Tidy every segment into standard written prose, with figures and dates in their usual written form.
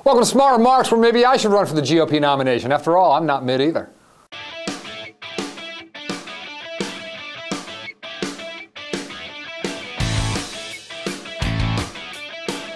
Welcome to Smart Remarks, where maybe I should run for the GOP nomination. After all, I'm not Mitt either.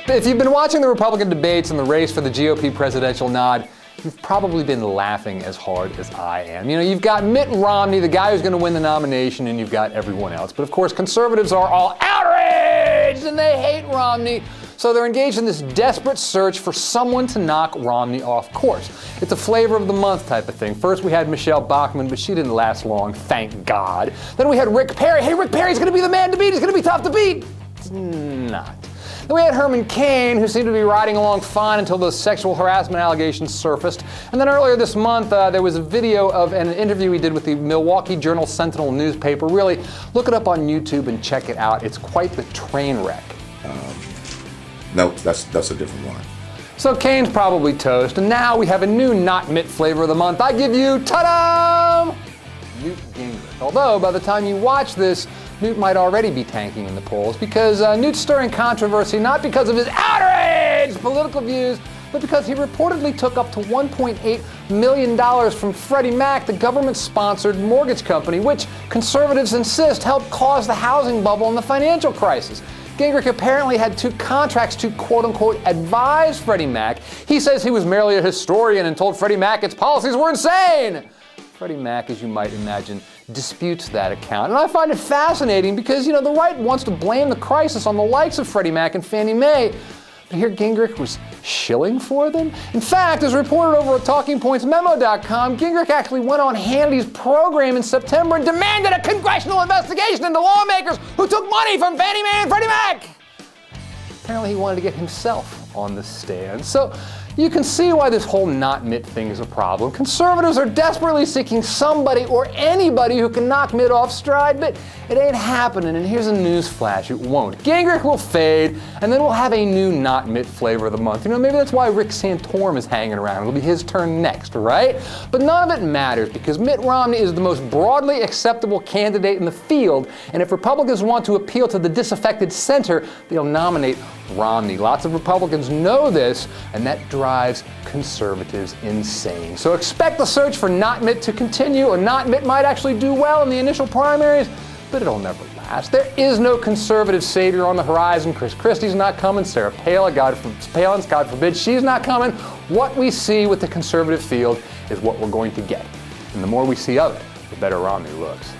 If you've been watching the Republican debates and the race for the GOP presidential nod, you've probably been laughing as hard as I am. You know, you've got Mitt Romney, the guy who's going to win the nomination, and you've got everyone else. But of course, conservatives are all outraged and they hate Romney. So they're engaged in this desperate search for someone to knock Romney off course. It's a flavor of the month type of thing. First we had Michelle Bachmann, but she didn't last long, thank God. Then we had Rick Perry. Hey, Rick Perry's going to be the man to beat. He's going to be tough to beat. It's not. Then we had Herman Cain, who seemed to be riding along fine until those sexual harassment allegations surfaced. And then earlier this month, there was a video of an interview he did with the Milwaukee Journal-Sentinel newspaper. Really, look it up on YouTube and check it out. It's quite the train wreck. No, that's a different one. So Cain's probably toast, and now we have a new Not-Mitt flavor of the month. I give you, ta-da! Newt Gingrich. Although, by the time you watch this, Newt might already be tanking in the polls, because Newt's stirring controversy not because of his outraged political views, but because he reportedly took up to $1.8 million from Freddie Mac, the government-sponsored mortgage company, which conservatives insist helped cause the housing bubble and the financial crisis. Gingrich apparently had 2 contracts to quote-unquote advise Freddie Mac. He says he was merely a historian and told Freddie Mac its policies were insane. Freddie Mac, as you might imagine, disputes that account. And I find it fascinating because, you know, the right wants to blame the crisis on the likes of Freddie Mac and Fannie Mae. But here Gingrich was shilling for them? In fact, as reported over at TalkingPointsMemo.com, Gingrich actually went on Hannity's program in September and demanded a congressional investigation into lawmakers who took money from Fannie Mae and Freddie Mac. Apparently he wanted to get himself on the stand. So you can see why this whole Not-Mitt thing is a problem. Conservatives are desperately seeking somebody or anybody who can knock Mitt off stride, but it ain't happening, and here's a news flash, it won't. Gingrich will fade, and then we'll have a new Not-Mitt flavor of the month. You know, maybe that's why Rick Santorum is hanging around. It'll be his turn next, right? But none of it matters, because Mitt Romney is the most broadly acceptable candidate in the field, and if Republicans want to appeal to the disaffected center, they'll nominate Romney. Lots of Republicans know this, and that drives conservatives insane. So expect the search for Not-Mitt to continue, or Not-Mitt might actually do well in the initial primaries, but it'll never last. There is no conservative savior on the horizon. Chris Christie's not coming. Sarah Palin's, God forbid, she's not coming. What we see with the conservative field is what we're going to get. And the more we see of it, the better Romney looks.